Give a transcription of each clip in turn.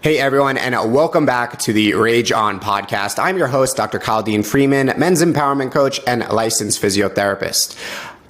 Hey everyone, and welcome back to the Rage On podcast. I'm your host, Dr. Kyle Dean Freeman, men's empowerment coach and licensed physiotherapist.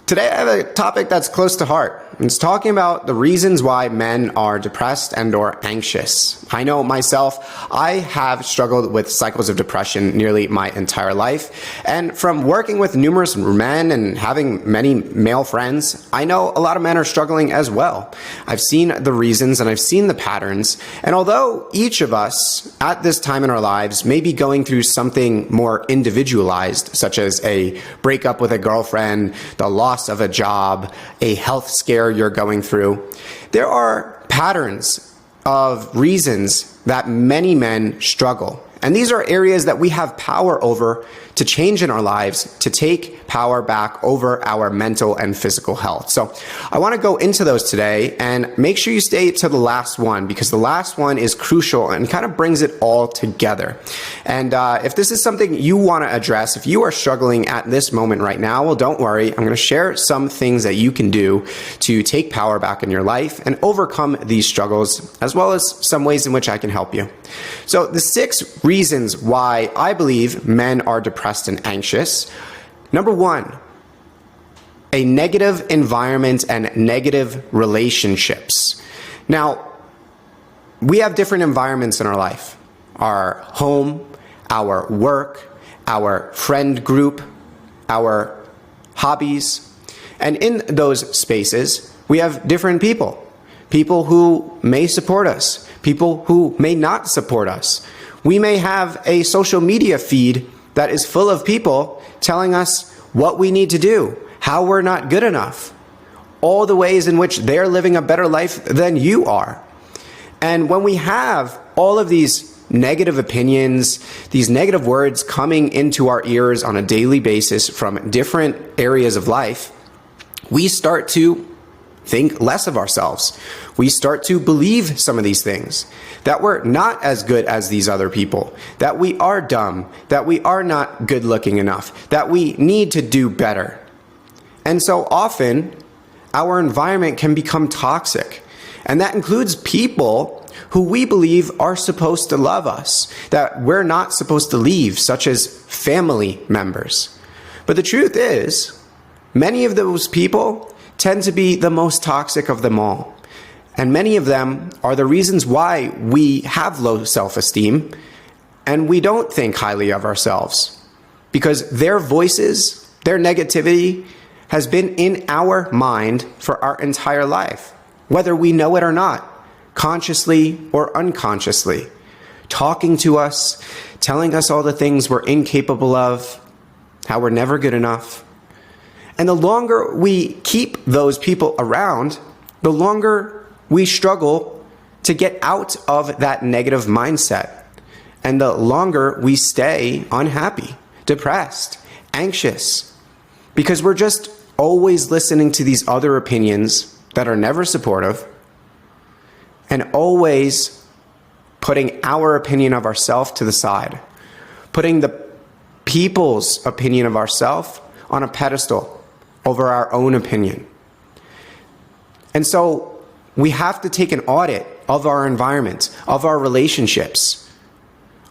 Today I have a topic that's close to heart. It's talking about the reasons why men are depressed and or anxious. I know myself, I have struggled with cycles of depression nearly my entire life. And from working with numerous men and having many male friends, I know a lot of men are struggling as well. I've seen the reasons and I've seen the patterns. And although each of us at this time in our lives may be going through something more individualized, such as a breakup with a girlfriend, the loss of a job, a health scare you're going through, there are patterns of reasons that many men struggle. And these are areas that we have power over to change in our lives, to take power back over our mental and physical health. So I want to go into those today and make sure you stay to the last one, because the last one is crucial and kind of brings it all together. And if this is something you want to address, if you are struggling at this moment right now, well, don't worry. I'm going to share some things that you can do to take power back in your life and overcome these struggles, as well as some ways in which I can help you. So the 6 reasons why I believe men are depressed and anxious. Number 1, a negative environment and negative relationships. Now, we have different environments in our life. Our home, our work, our friend group, our hobbies. And in those spaces, we have different people. People who may support us, people who may not support us. We may have a social media feed that is full of people telling us what we need to do, how we're not good enough, all the ways in which they're living a better life than you are. And when we have all of these negative opinions, these negative words coming into our ears on a daily basis from different areas of life, we start to think less of ourselves. We start to believe some of these things, that we're not as good as these other people, that we are dumb, that we are not good looking enough, that we need to do better. And so often our environment can become toxic. And that includes people who we believe are supposed to love us, that we're not supposed to leave, such as family members. But the truth is, many of those people tend to be the most toxic of them all. And many of them are the reasons why we have low self-esteem and we don't think highly of ourselves, because their voices, their negativity has been in our mind for our entire life, whether we know it or not, consciously or unconsciously, talking to us, telling us all the things we're incapable of, how we're never good enough. And the longer we keep those people around, the longer we struggle to get out of that negative mindset. And the longer we stay unhappy, depressed, anxious, because we're just always listening to these other opinions that are never supportive and always putting our opinion of ourselves to the side, putting the people's opinion of ourselves on a pedestal over our own opinion. And so we have to take an audit of our environment, of our relationships,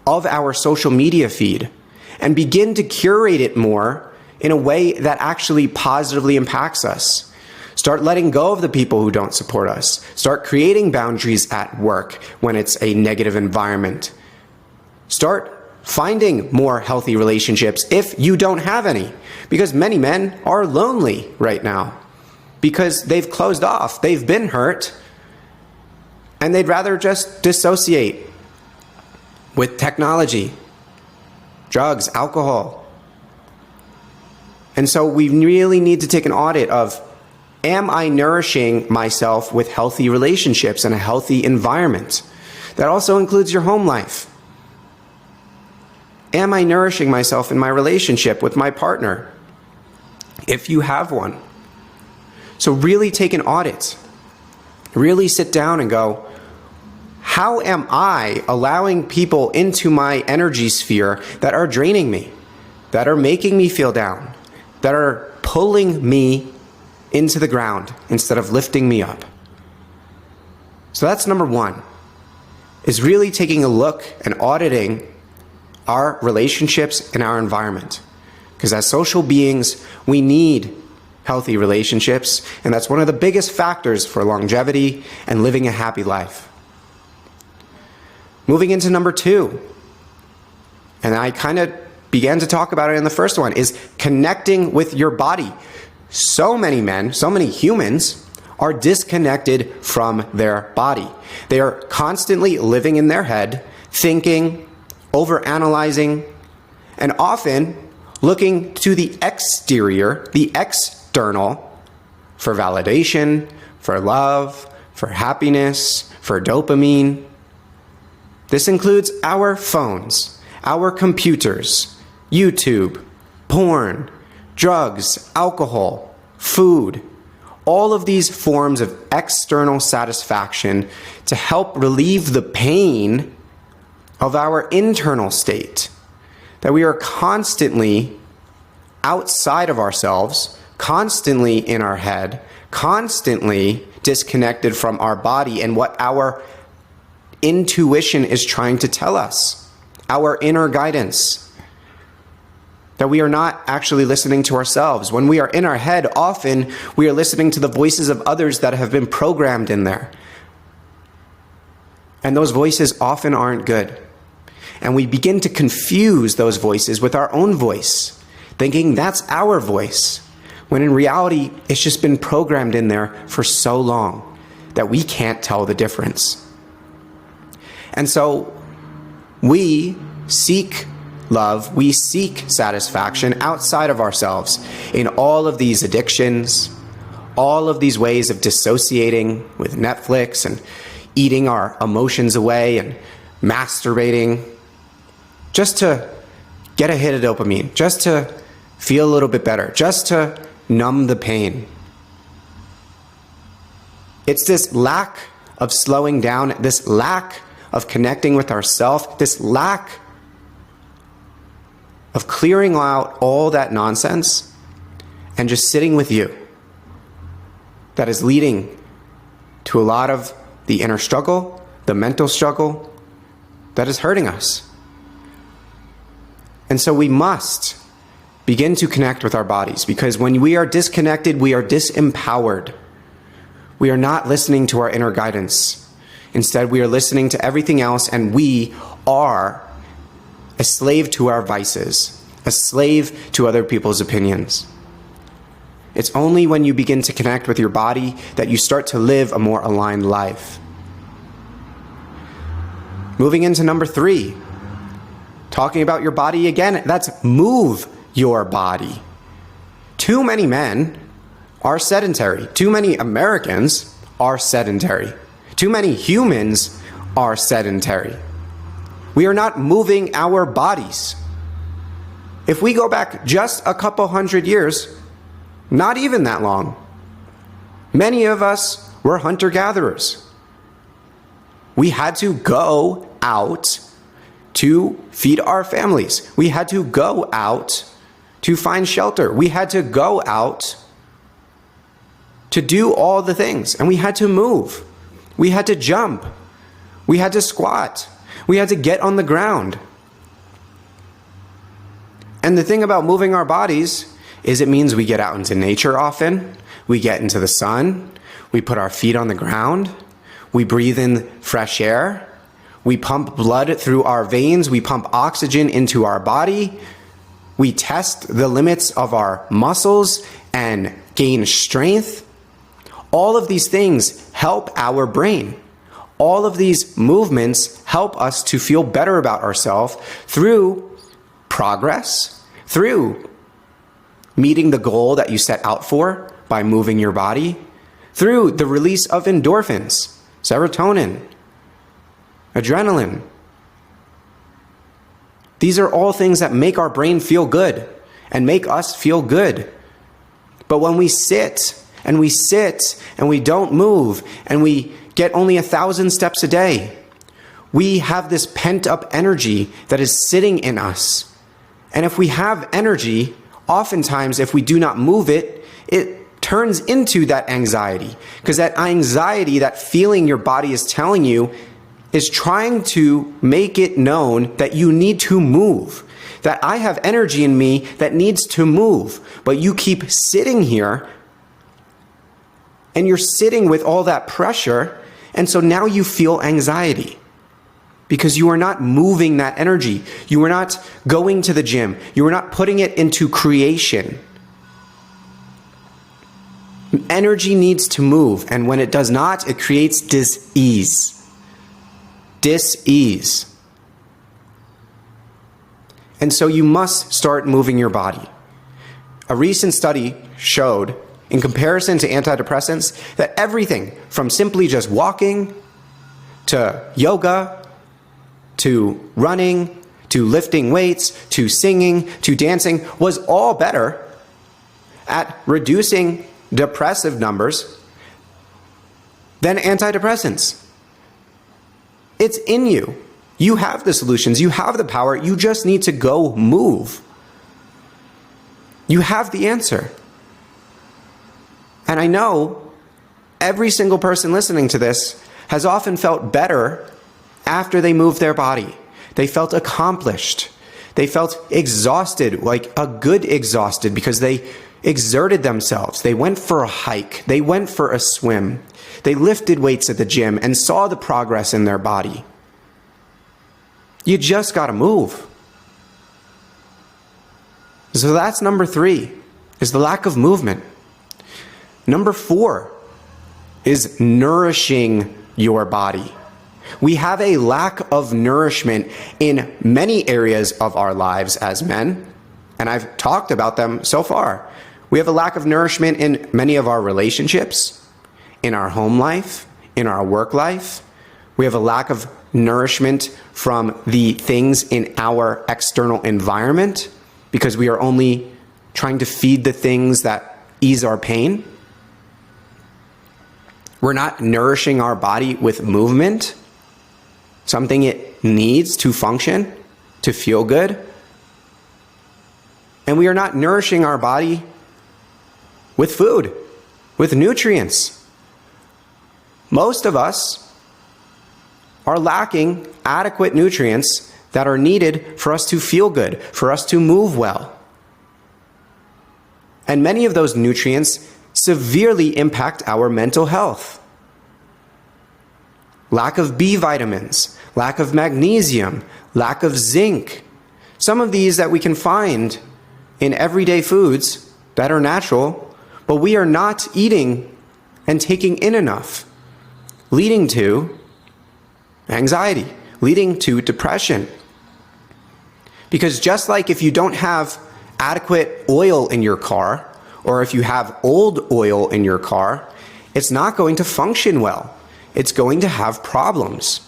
of our social media feed, and begin to curate it more in a way that actually positively impacts us. Start letting go of the people who don't support us. Start creating boundaries at work when it's a negative environment. Start finding more healthy relationships if you don't have any, because many men are lonely right now because they've closed off, they've been hurt, and they'd rather just dissociate with technology, drugs, alcohol. And so we really need to take an audit of, am I nourishing myself with healthy relationships and a healthy environment? That also includes your home life. Am I nourishing myself in my relationship with my partner, if you have one? So really take an audit. Really sit down and go, how am I allowing people into my energy sphere that are draining me, that are making me feel down, that are pulling me into the ground instead of lifting me up? So that's number 1. is really taking a look and auditing our relationships and our environment. Because as social beings, we need healthy relationships, and that's one of the biggest factors for longevity and living a happy life. Moving into number 2, and I kind of began to talk about it in the first one, is connecting with your body. So many men, so many humans are disconnected from their body. They are constantly living in their head, thinking, overanalyzing, and often looking to the exterior, the external, for validation, for love, for happiness, for dopamine. This includes our phones, our computers, YouTube, porn, drugs, alcohol, food, all of these forms of external satisfaction to help relieve the pain of our internal state. That we are constantly outside of ourselves, constantly in our head, constantly disconnected from our body and what our intuition is trying to tell us, our inner guidance. That we are not actually listening to ourselves. When we are in our head, often we are listening to the voices of others that have been programmed in there. And those voices often aren't good. And we begin to confuse those voices with our own voice, thinking that's our voice, when in reality, it's just been programmed in there for so long that we can't tell the difference. And so we seek love, we seek satisfaction outside of ourselves in all of these addictions, all of these ways of dissociating with Netflix and eating our emotions away and masturbating just to get a hit of dopamine, just to feel a little bit better, just to numb the pain. It's this lack of slowing down, this lack of connecting with ourselves, this lack of clearing out all that nonsense and just sitting with you that is leading to a lot of the inner struggle, the mental struggle that is hurting us. And so we must begin to connect with our bodies, because when we are disconnected, we are disempowered. We are not listening to our inner guidance. Instead, we are listening to everything else, and we are a slave to our vices, a slave to other people's opinions. It's only when you begin to connect with your body that you start to live a more aligned life. Moving into number 3, talking about your body again, that's move your body. Too many men are sedentary. Too many Americans are sedentary. Too many humans are sedentary. We are not moving our bodies. If we go back just a couple hundred years, not even that long, many of us were hunter-gatherers. We had to go out to feed our families. We had to go out to find shelter. We had to go out to do all the things, and we had to move. We had to jump. We had to squat. We had to get on the ground. And the thing about moving our bodies is it means we get out into nature often. We get into the sun. We put our feet on the ground. We breathe in fresh air. We pump blood through our veins. We pump oxygen into our body. We test the limits of our muscles and gain strength. All of these things help our brain. All of these movements help us to feel better about ourselves through progress, through meeting the goal that you set out for by moving your body, through the release of endorphins, serotonin, adrenaline. These are all things that make our brain feel good and make us feel good. But when we sit and we don't move and we get only 1,000 steps a day, we have this pent-up energy that is sitting in us. And if we have energy, oftentimes if we do not move it, it turns into that anxiety. Because that anxiety, that feeling your body is telling you, is trying to make it known that you need to move, that I have energy in me that needs to move, but you keep sitting here and you're sitting with all that pressure, and so now you feel anxiety because you are not moving that energy. You are not going to the gym. You are not putting it into creation. Energy needs to move, and when it does not, it creates dis-ease. Dis-ease. And so you must start moving your body. A recent study showed, in comparison to antidepressants, that everything from simply just walking, to yoga, to running, to lifting weights, to singing, to dancing, was all better at reducing depressive numbers than antidepressants. It's in you. You have the solutions. You have the power. You just need to go move. You have the answer. And I know every single person listening to this has often felt better after they moved their body. They felt accomplished. They felt exhausted, like a good exhausted, because they exerted themselves. They went for a hike. They went for a swim. They lifted weights at the gym and saw the progress in their body. You just got to move. So that's number 3, is the lack of movement. Number 4 is nourishing your body. We have a lack of nourishment in many areas of our lives as men, and I've talked about them so far. We have a lack of nourishment in many of our relationships, in our home life, in our work life. We have a lack of nourishment from the things in our external environment because we are only trying to feed the things that ease our pain. We're not nourishing our body with movement, something it needs to function, to feel good. And we are not nourishing our body with food, with nutrients. Most of us are lacking adequate nutrients that are needed for us to feel good, for us to move well. And many of those nutrients severely impact our mental health. Lack of B vitamins, lack of magnesium, lack of zinc. Some of these that we can find in everyday foods that are natural, but we are not eating and taking in enough, leading to anxiety, leading to depression. Because just like if you don't have adequate oil in your car, or if you have old oil in your car, it's not going to function well. It's going to have problems.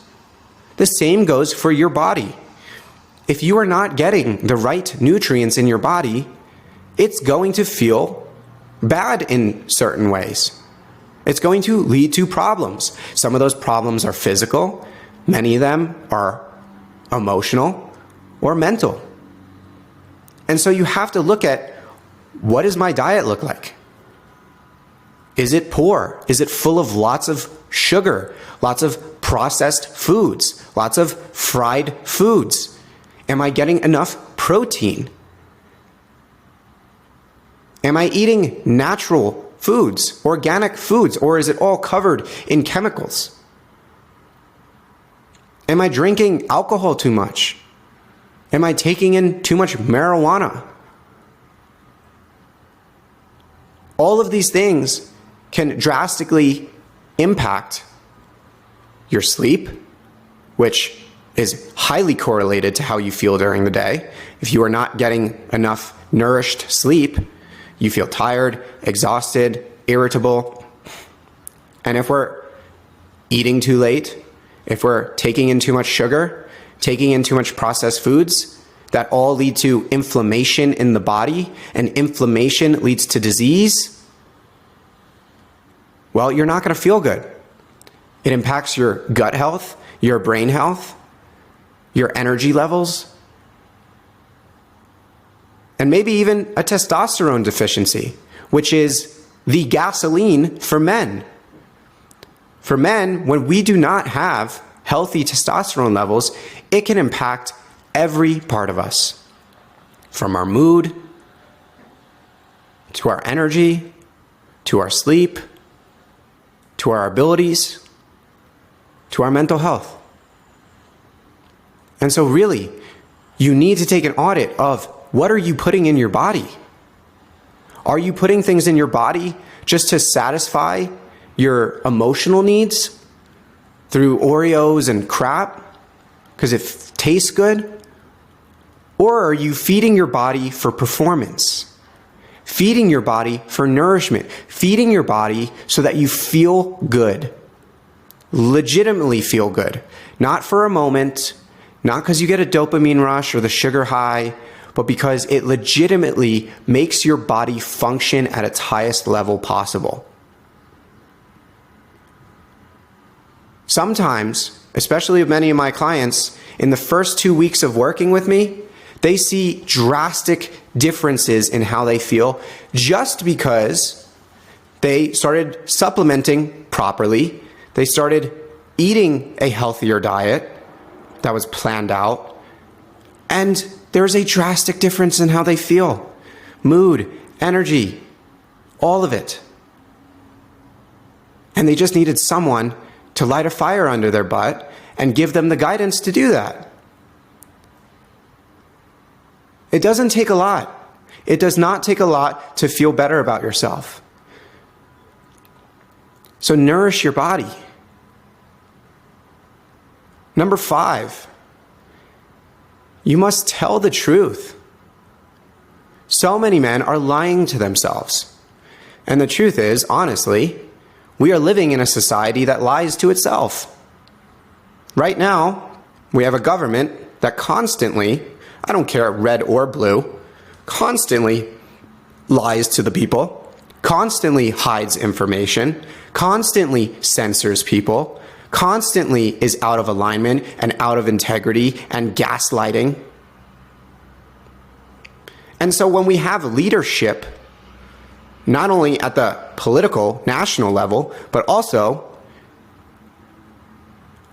The same goes for your body. If you are not getting the right nutrients in your body, it's going to feel bad in certain ways. It's going to lead to problems. Some of those problems are physical. Many of them are emotional or mental. And so you have to look at, what does my diet look like? Is it poor? Is it full of lots of sugar, lots of processed foods, lots of fried foods? Am I getting enough protein? Am I eating natural foods, organic foods, or is it all covered in chemicals? Am I drinking alcohol too much? Am I taking in too much marijuana? All of these things can drastically impact your sleep, which is highly correlated to how you feel during the day. If you are not getting enough nourished sleep, you feel tired, exhausted, irritable. And if we're eating too late, if we're taking in too much sugar, taking in too much processed foods, that all lead to inflammation in the body, and inflammation leads to disease, well, you're not going to feel good. It impacts your gut health, your brain health, your energy levels, and maybe even a testosterone deficiency, which is the gasoline for men. For men, when we do not have healthy testosterone levels, it can impact every part of us, from our mood, to our energy, to our sleep, to our abilities, to our mental health. And so really, you need to take an audit of what are you putting in your body? Are you putting things in your body just to satisfy your emotional needs through Oreos and crap because it tastes good? Or are you feeding your body for performance? Feeding your body for nourishment? Feeding your body so that you feel good? Legitimately feel good. Not for a moment, not because you get a dopamine rush or the sugar high, but because it legitimately makes your body function at its highest level possible. Sometimes, especially with many of my clients, in the first 2 weeks of working with me, they see drastic differences in how they feel just because they started supplementing properly. They started eating a healthier diet that was planned out, and there's a drastic difference in how they feel. Mood, energy, all of it. And they just needed someone to light a fire under their butt and give them the guidance to do that. It doesn't take a lot. It does not take a lot to feel better about yourself. So nourish your body. Number 5, you must tell the truth. So many men are lying to themselves. And the truth is, honestly, we are living in a society that lies to itself. Right now, we have a government that constantly, I don't care red or blue, constantly lies to the people, constantly hides information, constantly censors people, constantly is out of alignment and out of integrity and gaslighting. And so when we have leadership, not only at the political, national level, but also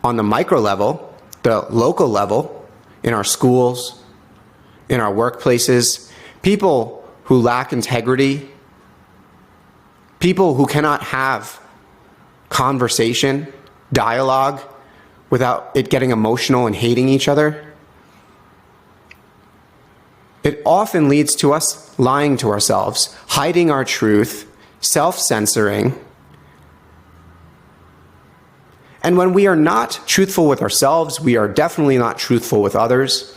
on the micro level, the local level, in our schools, in our workplaces, people who lack integrity, people who cannot have conversation, dialogue without it getting emotional and hating each other, it often leads to us lying to ourselves, hiding our truth, self-censoring. And when we are not truthful with ourselves, we are definitely not truthful with others.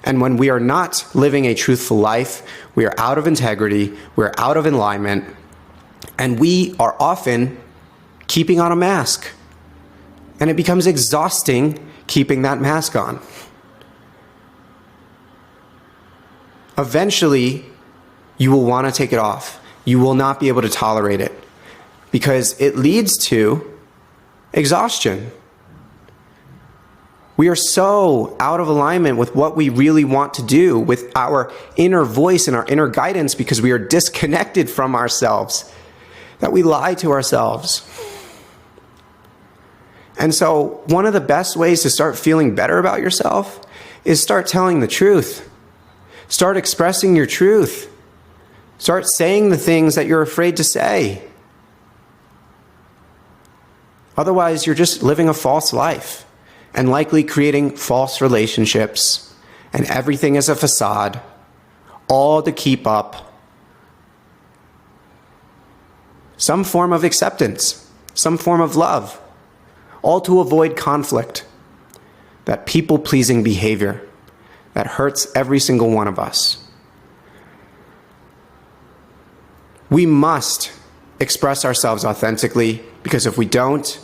And when we are not living a truthful life, we are out of integrity, we're out of alignment, and we are often keeping on a mask. And it becomes exhausting keeping that mask on. Eventually, you will want to take it off. You will not be able to tolerate it because it leads to exhaustion. We are so out of alignment with what we really want to do, with our inner voice and our inner guidance, because we are disconnected from ourselves, that we lie to ourselves. And so one of the best ways to start feeling better about yourself is start telling the truth. Start expressing your truth. Start saying the things that you're afraid to say. Otherwise, you're just living a false life and likely creating false relationships, and everything is a facade, all to keep up some form of acceptance, some form of love, all to avoid conflict, that people-pleasing behavior that hurts every single one of us. We must express ourselves authentically, because if we don't,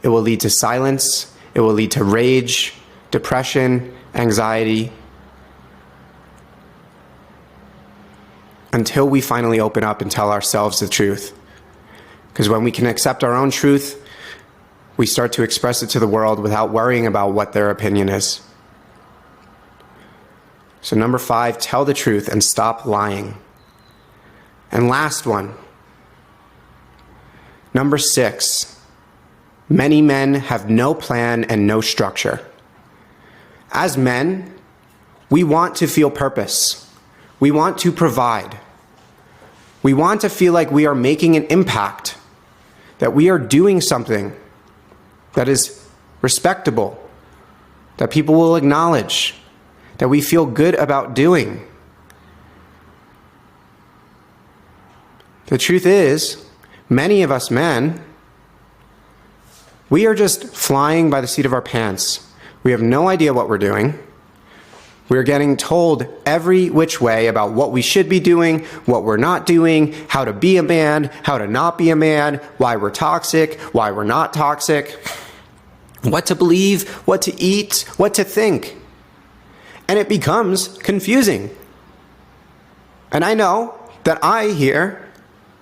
it will lead to silence, it will lead to rage, depression, anxiety, until we finally open up and tell ourselves the truth. Because when we can accept our own truth, we start to express it to the world without worrying about what their opinion is. So number 5, tell the truth and stop lying. And last one, number 6, many men have no plan and no structure. As men, we want to feel purpose. We want to provide. We want to feel like we are making an impact, that we are doing something that is respectable, that people will acknowledge, that we feel good about doing. The truth is, many of us men, we are just flying by the seat of our pants. We have no idea what we're doing. We're getting told every which way about what we should be doing, what we're not doing, how to be a man, how to not be a man, why we're toxic, why we're not toxic, what to believe, what to eat, what to think. And it becomes confusing. And I know that I here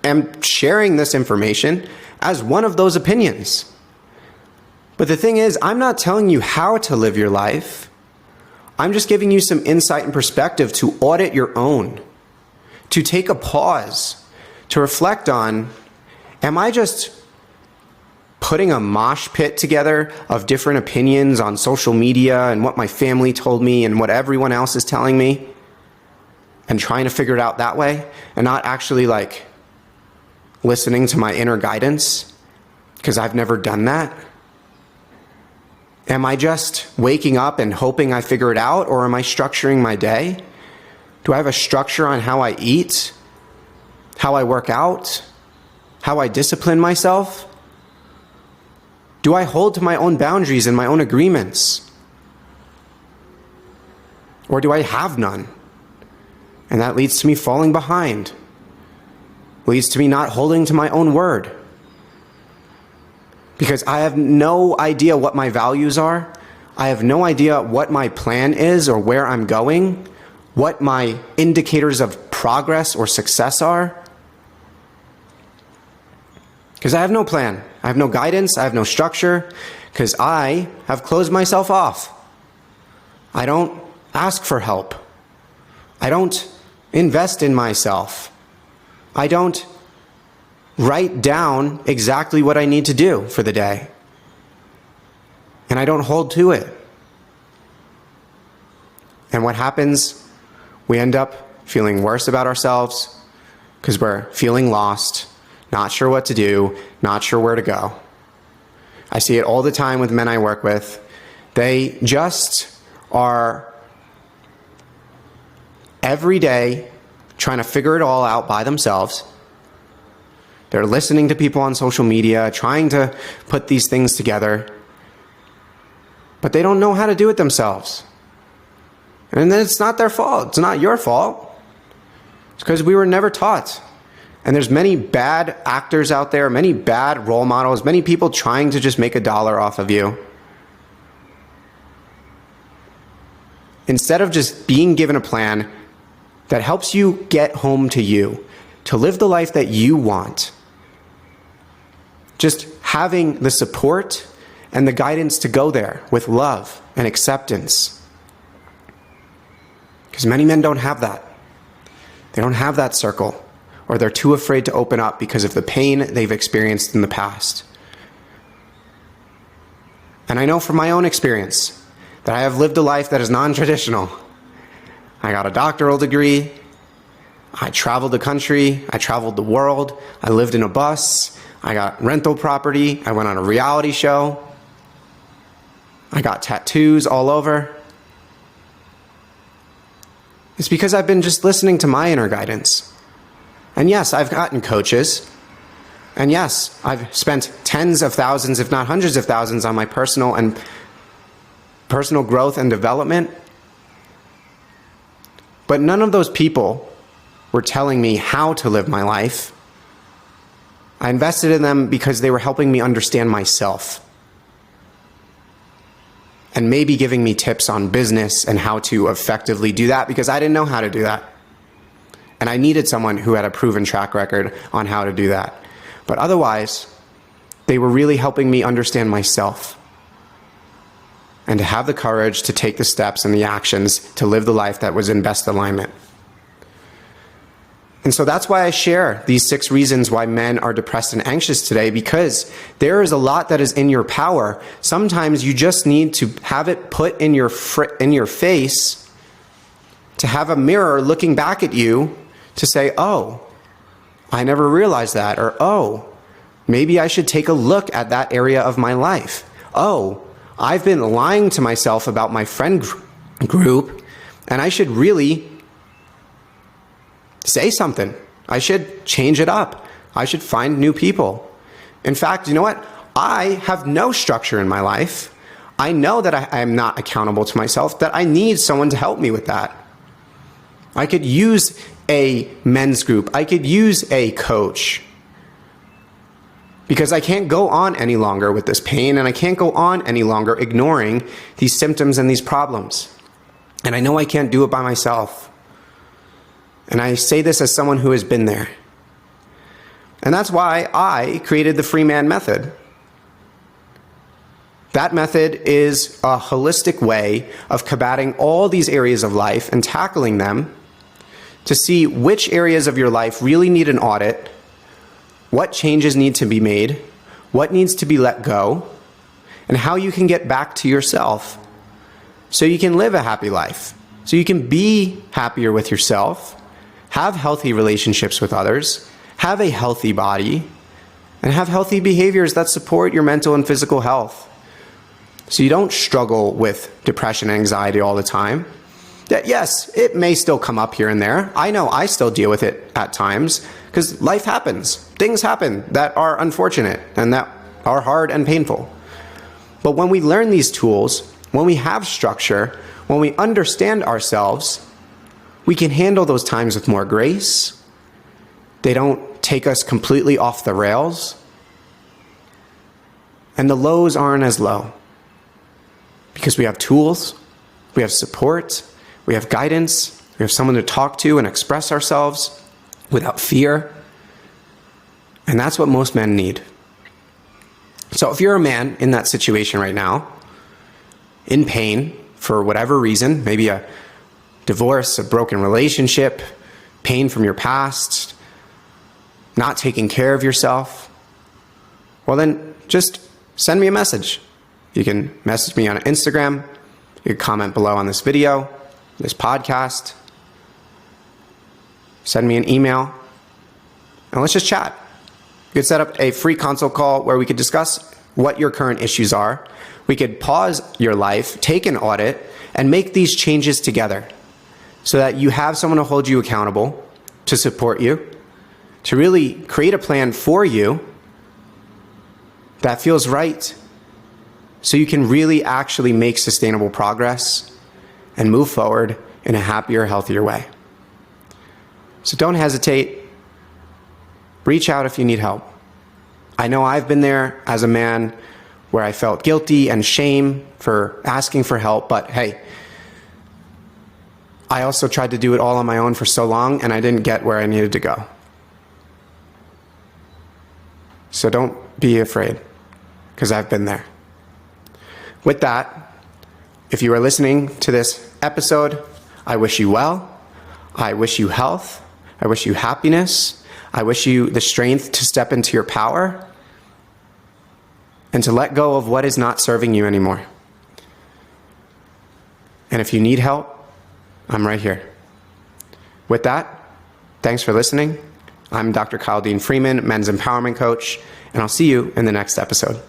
am sharing this information as one of those opinions. But the thing is, I'm not telling you how to live your life. I'm just giving you some insight and perspective to audit your own, to take a pause, to reflect on, am I just putting a mosh pit together of different opinions on social media and what my family told me and what everyone else is telling me, and trying to figure it out that way, and not actually listening to my inner guidance, because I've never done that? Am I just waking up and hoping I figure it out, or am I structuring my day? Do I have a structure on how I eat, how I work out, how I discipline myself? Do I hold to my own boundaries and my own agreements? Or do I have none? And that leads to me falling behind, leads to me not holding to my own word. Because I have no idea what my values are. I have no idea what my plan is or where I'm going, what my indicators of progress or success are. Because I have no plan. I have no guidance. I have no structure. Because I have closed myself off. I don't ask for help. I don't invest in myself. I don't write down exactly what I need to do for the day. And I don't hold to it. And what happens? We end up feeling worse about ourselves because we're feeling lost, not sure what to do, not sure where to go. I see it all the time with men I work with. They just are every day trying to figure it all out by themselves. They're listening to people on social media, trying to put these things together, but they don't know how to do it themselves. And then it's not their fault. It's not your fault. It's because we were never taught. And there's many bad actors out there, many bad role models, many people trying to just make $1 off of you. Instead of just being given a plan that helps you get home to you, to live the life that you want. Just having the support and the guidance to go there with love and acceptance. Because many men don't have that. They don't have that circle, or they're too afraid to open up because of the pain they've experienced in the past. And I know from my own experience that I have lived a life that is non-traditional. I got a doctoral degree. I traveled the country. I traveled the world. I lived in a bus. I got rental property. I went on a reality show. I got tattoos all over. It's because I've been just listening to my inner guidance. And yes, I've gotten coaches. And yes, I've spent tens of thousands, if not hundreds of thousands, on my personal growth and development. But none of those people were telling me how to live my life. I invested in them because they were helping me understand myself. And maybe giving me tips on business and how to effectively do that, because I didn't know how to do that. And I needed someone who had a proven track record on how to do that. But otherwise, they were really helping me understand myself and to have the courage to take the steps and the actions to live the life that was in best alignment. And so that's why I share these 6 reasons why men are depressed and anxious today, because there is a lot that is in your power. Sometimes you just need to have it put in your face, to have a mirror looking back at you to say, oh, I never realized that, or oh, maybe I should take a look at that area of my life. Oh, I've been lying to myself about my friend group, and I should really say something. I should change it up. I should find new people. In fact, you know what? I have no structure in my life. I know that I am not accountable to myself, that I need someone to help me with that. I could use a men's group. I could use a coach, because I can't go on any longer with this pain, and I can't go on any longer ignoring these symptoms and these problems. And I know I can't do it by myself. And I say this as someone who has been there. And that's why I created the Free Man Method. That method is a holistic way of combating all these areas of life and tackling them to see which areas of your life really need an audit, what changes need to be made, what needs to be let go, and how you can get back to yourself so you can live a happy life, so you can be happier with yourself, have healthy relationships with others, have a healthy body, and have healthy behaviors that support your mental and physical health. So you don't struggle with depression and anxiety all the time. Yes, it may still come up here and there. I know I still deal with it at times because life happens. Things happen that are unfortunate and that are hard and painful. But when we learn these tools, when we have structure, when we understand ourselves, we can handle those times with more grace. They don't take us completely off the rails. And the lows aren't as low because we have tools, we have support, we have guidance, we have someone to talk to and express ourselves without fear. And that's what most men need. So if you're a man in that situation right now, in pain for whatever reason, maybe a divorce, a broken relationship, pain from your past, not taking care of yourself, well then just send me a message. You can message me on Instagram, you can comment below on this video, this podcast, send me an email, and let's just chat. You could set up a free consult call where we could discuss what your current issues are. We could pause your life, take an audit, and make these changes together so that you have someone to hold you accountable, to support you, to really create a plan for you that feels right so you can really actually make sustainable progress and move forward in a happier, healthier way. So don't hesitate. Reach out if you need help. I know I've been there as a man where I felt guilty and shame for asking for help, but hey, I also tried to do it all on my own for so long and I didn't get where I needed to go. So don't be afraid, because I've been there. With that, if you are listening to this episode, I wish you well. I wish you health. I wish you happiness. I wish you the strength to step into your power and to let go of what is not serving you anymore. And if you need help, I'm right here. With that, thanks for listening. I'm Dr. Kyle Dean Freeman, Men's Empowerment Coach, and I'll see you in the next episode.